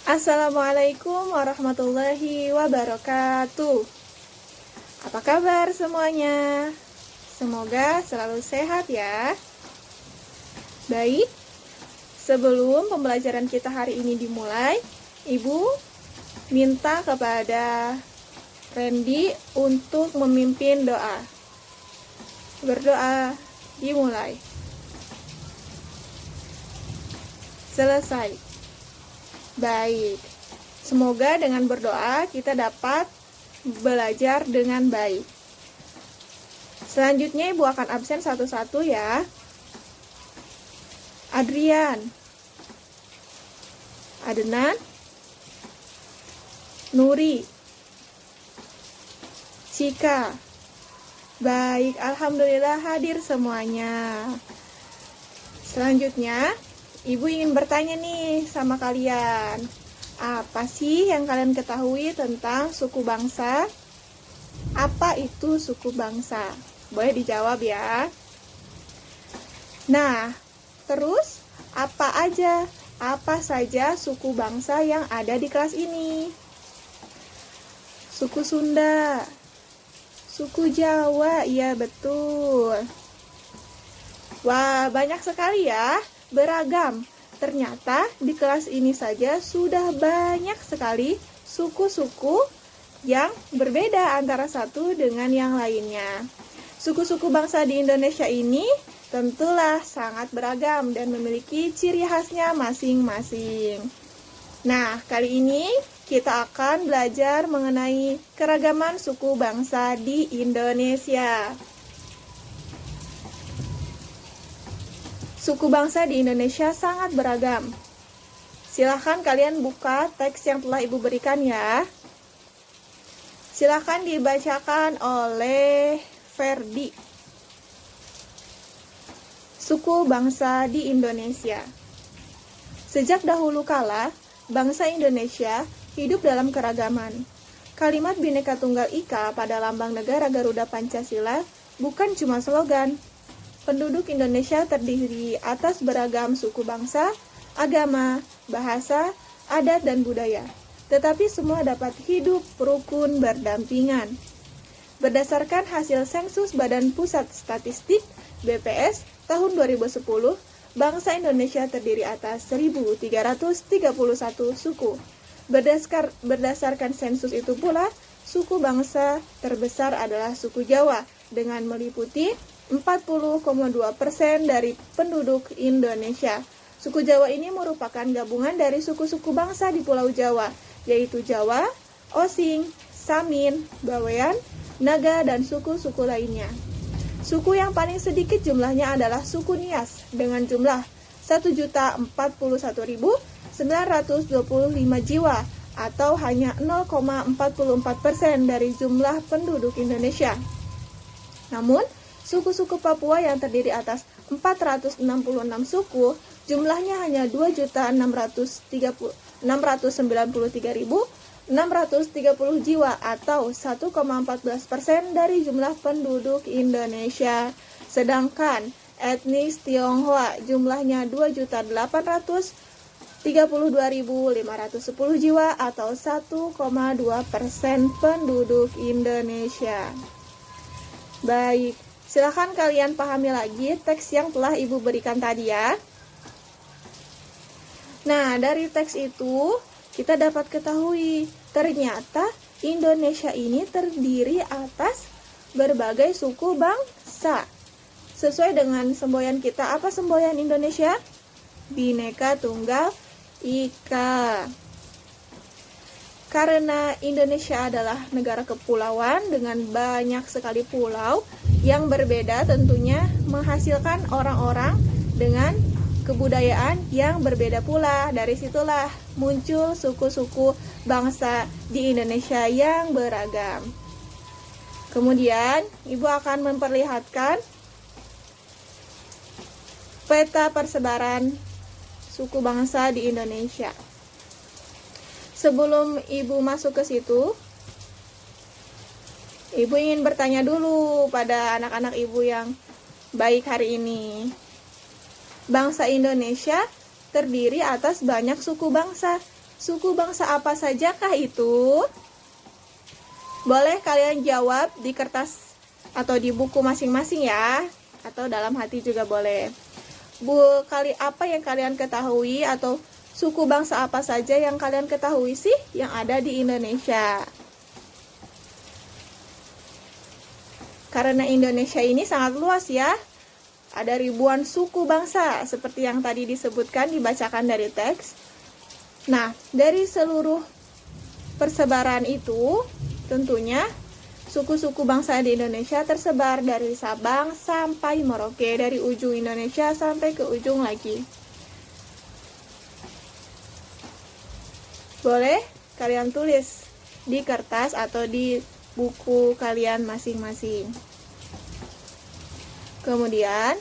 Assalamualaikum warahmatullahi wabarakatuh. Apa kabar semuanya? Semoga selalu sehat ya. Baik, sebelum pembelajaran kita hari ini dimulai, Ibu minta kepada Randy untuk memimpin doa. Berdoa dimulai. Selesai. Baik, semoga dengan berdoa kita dapat belajar dengan baik. Selanjutnya Ibu akan absen satu-satu ya. Adrian, Adenan, Nuri, Cika. Baik, alhamdulillah hadir semuanya. Selanjutnya Ibu ingin bertanya nih sama kalian. Apa sih yang kalian ketahui tentang suku bangsa? Apa itu suku bangsa? Boleh dijawab ya. Nah, terus apa saja suku bangsa yang ada di kelas ini? Suku Sunda, suku Jawa, iya betul. Wah, banyak sekali ya. Beragam. Ternyata di kelas ini saja sudah banyak sekali suku-suku yang berbeda antara satu dengan yang lainnya. Suku-suku bangsa di Indonesia ini tentulah sangat beragam dan memiliki ciri khasnya masing-masing. Nah, kali ini kita akan belajar mengenai keragaman suku bangsa di Indonesia. Suku bangsa di Indonesia sangat beragam. Silahkan kalian buka teks yang telah Ibu berikan ya. Silahkan dibacakan oleh Ferdi. Suku bangsa di Indonesia. Sejak dahulu kala, bangsa Indonesia hidup dalam keragaman. Kalimat Bhinneka Tunggal Ika pada lambang negara Garuda Pancasila bukan cuma slogan. Penduduk Indonesia terdiri atas beragam suku bangsa, agama, bahasa, adat, dan budaya. Tetapi semua dapat hidup rukun berdampingan. Berdasarkan hasil sensus Badan Pusat Statistik (BPS) tahun 2010, bangsa Indonesia terdiri atas 1.331 suku. Berdasarkan sensus itu pula, suku bangsa terbesar adalah suku Jawa dengan meliputi 40,2% dari penduduk Indonesia. Suku Jawa ini merupakan gabungan dari suku-suku bangsa di Pulau Jawa, yaitu Jawa, Osing, Samin, Bawean, Naga, dan suku-suku lainnya. Suku yang paling sedikit jumlahnya adalah suku Nias dengan jumlah 1.041.925 jiwa atau hanya 0,44% dari jumlah penduduk Indonesia. Namun, suku-suku Papua yang terdiri atas 466 suku, jumlahnya hanya 2.693.630 jiwa atau 1,14% dari jumlah penduduk Indonesia. Sedangkan etnis Tionghoa jumlahnya 2.832.510 jiwa atau 1,2% penduduk Indonesia. Baik, silakan kalian pahami lagi teks yang telah Ibu berikan tadi ya. Nah, dari teks itu kita dapat ketahui ternyata Indonesia ini terdiri atas berbagai suku bangsa. Sesuai dengan semboyan kita, apa semboyan Indonesia? Bhinneka Tunggal Ika. Karena Indonesia adalah negara kepulauan dengan banyak sekali pulau yang berbeda, tentunya menghasilkan orang-orang dengan kebudayaan yang berbeda pula. Dari situlah muncul suku-suku bangsa di Indonesia yang beragam. Kemudian, Ibu akan memperlihatkan peta persebaran suku bangsa di Indonesia. Sebelum Ibu masuk ke situ, Ibu ingin bertanya dulu pada anak-anak Ibu yang baik hari ini. Bangsa Indonesia terdiri atas banyak suku bangsa. Suku bangsa apa sajakah itu? Boleh kalian jawab di kertas atau di buku masing-masing ya, atau dalam hati juga boleh. Apa yang kalian ketahui atau suku bangsa apa saja yang kalian ketahui sih yang ada di Indonesia? Karena Indonesia ini sangat luas ya, ada ribuan suku bangsa seperti yang tadi disebutkan, dibacakan dari teks. Nah, dari seluruh persebaran itu, tentunya suku-suku bangsa di Indonesia tersebar dari Sabang sampai Merauke, dari ujung Indonesia sampai ke ujung lagi. Boleh kalian tulis di kertas atau di buku kalian masing-masing. Kemudian,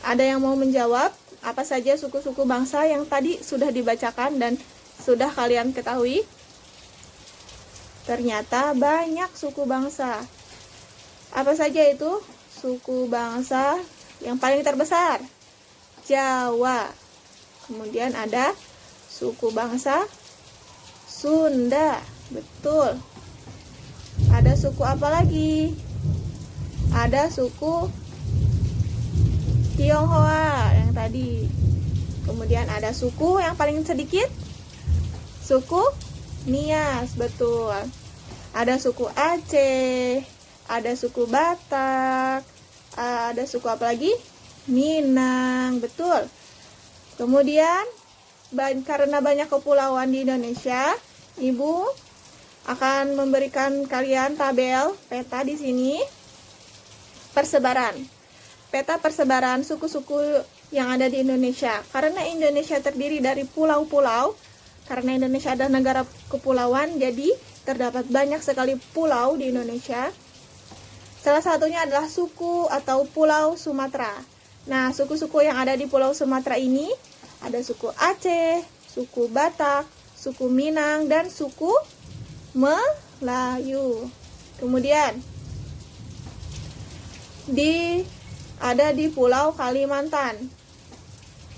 ada yang mau menjawab apa saja suku-suku bangsa yang tadi sudah dibacakan dan sudah kalian ketahui? Ternyata banyak suku bangsa. Apa saja itu suku bangsa yang paling terbesar? Jawa. Kemudian ada suku bangsa Sunda. Betul. Ada suku apa lagi? Ada suku Tionghoa yang tadi. Kemudian ada suku yang paling sedikit, suku Nias, betul. Ada suku Aceh, ada suku Batak, ada suku apa lagi? Minang, betul. Kemudian karena banyak kepulauan di Indonesia, Ibu akan memberikan kalian tabel peta di sini. Peta persebaran suku-suku yang ada di Indonesia. Karena Indonesia terdiri dari pulau-pulau, karena Indonesia adalah negara kepulauan, jadi terdapat banyak sekali pulau di Indonesia. Salah satunya adalah suku atau Pulau Sumatera. Nah, suku-suku yang ada di Pulau Sumatera ini ada suku Aceh, suku Batak, suku Minang, dan suku Melayu. Kemudian ada di Pulau Kalimantan.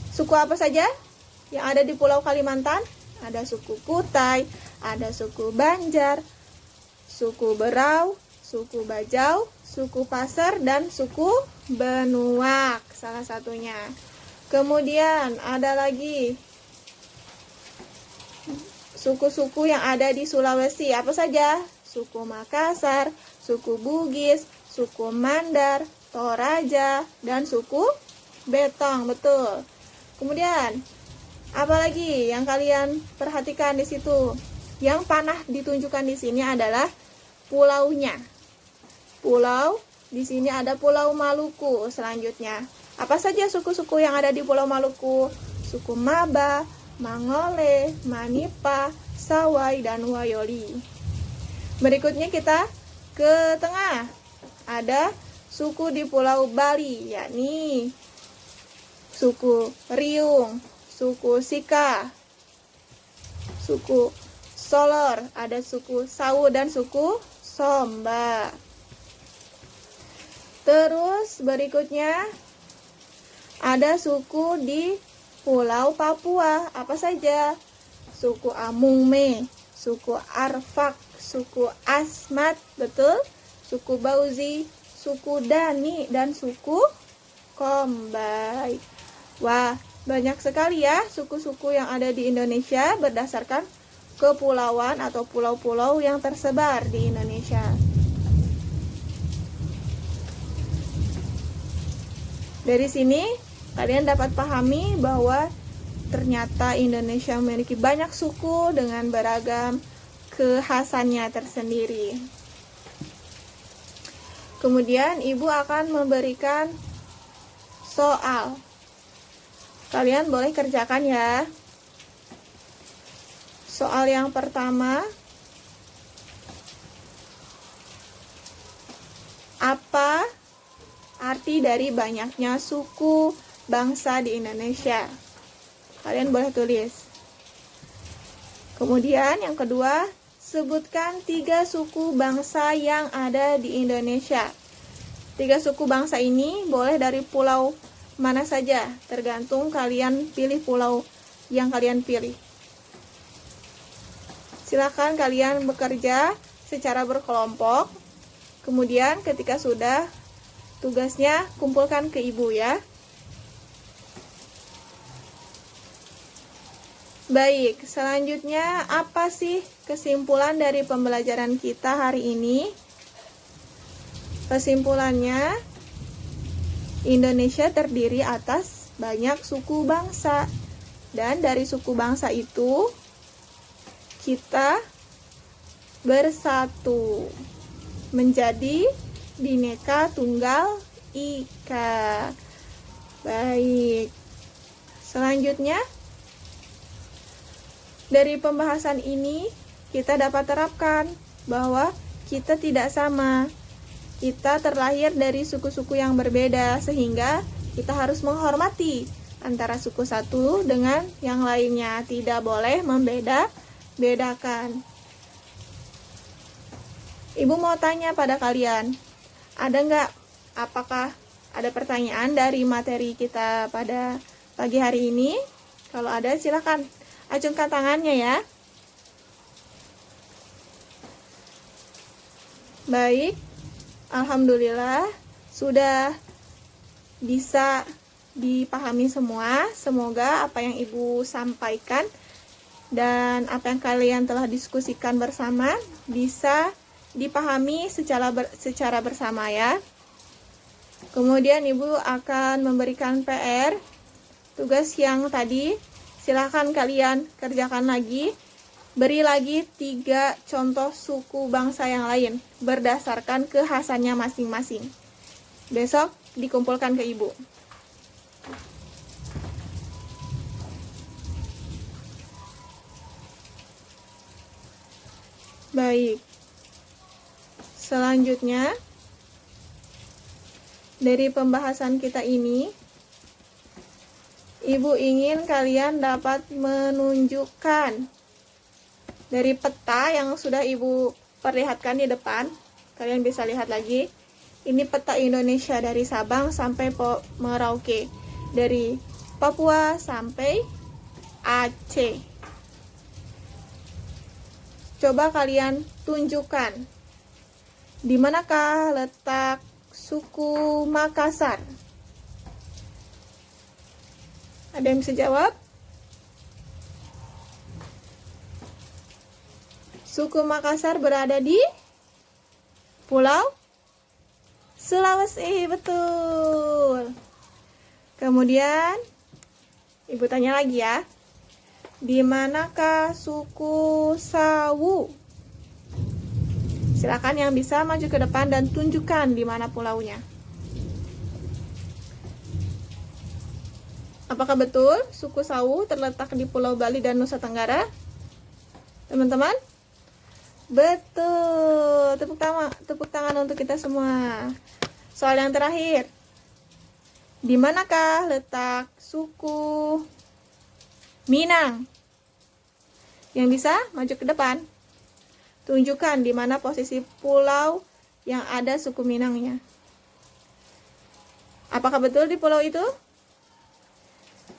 Suku apa saja yang ada di Pulau Kalimantan? Ada suku Kutai, ada suku Banjar, suku Berau, suku Bajau, suku Pasar, dan suku Benuak, salah satunya. Kemudian ada lagi suku-suku yang ada di Sulawesi. Apa saja? Suku Makassar, suku Bugis, suku Mandar, Toraja, dan suku Betong, betul. Kemudian, apa lagi yang kalian perhatikan di situ? Yang panah ditunjukkan di sini adalah pulaunya. Pulau, di sini ada Pulau Maluku selanjutnya. Apa saja suku-suku yang ada di Pulau Maluku? Suku Maba, Mangole, Manipa, Sawai, dan Wayoli. Berikutnya kita ke tengah. Ada suku di Pulau Bali, yakni suku Riung, suku Sika, suku Solor, ada suku Sawu, dan suku Somba. Terus berikutnya ada suku di Pulau Papua. Apa saja? Suku Amungme, suku Arfak, suku Asmat, betul, suku Bauzi, suku Dani, dan suku Kombay. Wah, banyak sekali ya suku-suku yang ada di Indonesia berdasarkan kepulauan atau pulau-pulau yang tersebar di Indonesia. Dari sini kalian dapat pahami bahwa ternyata Indonesia memiliki banyak suku dengan beragam kekhasannya tersendiri. Kemudian Ibu akan memberikan soal. Kalian boleh kerjakan ya. Soal yang pertama, apa arti dari banyaknya suku bangsa di Indonesia? Kalian boleh tulis. Kemudian yang kedua, sebutkan 3 suku bangsa yang ada di Indonesia. 3 suku bangsa ini boleh dari pulau mana saja, tergantung kalian pilih pulau yang kalian pilih. Silakan kalian bekerja secara berkelompok. Kemudian ketika sudah, tugasnya kumpulkan ke ibu ya. Baik, selanjutnya apa sih kesimpulan dari pembelajaran kita hari ini? Kesimpulannya, Indonesia terdiri atas banyak suku bangsa. Dan dari suku bangsa itu, kita bersatu menjadi Bhinneka Tunggal Ika. Baik. Selanjutnya, dari pembahasan ini kita dapat terapkan bahwa kita tidak sama. Kita terlahir dari suku-suku yang berbeda, sehingga kita harus menghormati antara suku satu dengan yang lainnya. Tidak boleh membeda-bedakan. Ibu mau tanya pada kalian, apakah ada pertanyaan dari materi kita pada pagi hari ini? Kalau ada, silakan acungkan tangannya ya. Baik, alhamdulillah sudah bisa dipahami semua. Semoga apa yang Ibu sampaikan dan apa yang kalian telah diskusikan bersama bisa dipahami secara bersama ya. Kemudian Ibu akan memberikan PR, tugas yang tadi silahkan kalian kerjakan lagi. Beri lagi 3 contoh suku bangsa yang lain berdasarkan kekhasannya masing-masing. Besok dikumpulkan ke Ibu. Baik. Selanjutnya, dari pembahasan kita ini, Ibu ingin kalian dapat menunjukkan dari peta yang sudah Ibu perlihatkan di depan. Kalian bisa lihat lagi. Ini peta Indonesia dari Sabang sampai Merauke. Dari Papua sampai Aceh. Coba kalian tunjukkan di manakah letak suku Makassar. Ada yang bisa jawab? Suku Makassar berada di Pulau Sulawesi, betul. Kemudian Ibu tanya lagi ya. Di manakah suku Sawu? Silakan yang bisa maju ke depan dan tunjukkan di mana pulaunya. Apakah betul suku Sawu terletak di Pulau Bali dan Nusa Tenggara? Teman-teman? Betul. Tepuk tangan untuk kita semua. Soal yang terakhir. Di manakah letak suku Minang? Yang bisa maju ke depan. Tunjukkan di mana posisi pulau yang ada suku Minangnya. Apakah betul di pulau itu?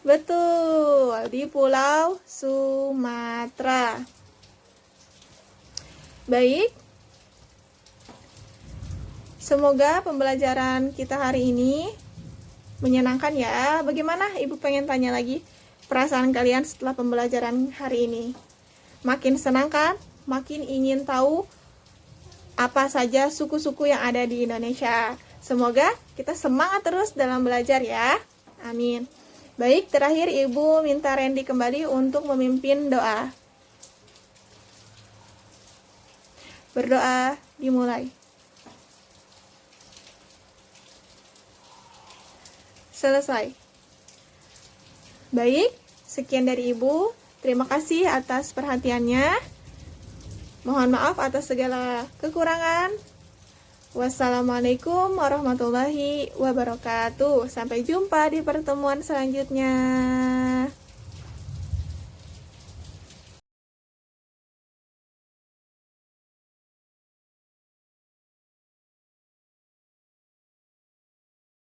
Betul, di Pulau Sumatera. Baik. Semoga pembelajaran kita hari ini menyenangkan ya. Bagaimana Ibu pengen tanya lagi perasaan kalian setelah pembelajaran hari ini? Makin senang kan? Makin ingin tahu apa saja suku-suku yang ada di Indonesia. Semoga kita semangat terus dalam belajar ya. Amin. Baik, terakhir Ibu minta Randy kembali untuk memimpin doa. Berdoa dimulai. Selesai. Baik, sekian dari Ibu. Terima kasih atas perhatiannya. Mohon maaf atas segala kekurangan. Wassalamualaikum warahmatullahi wabarakatuh. Sampai jumpa di pertemuan selanjutnya.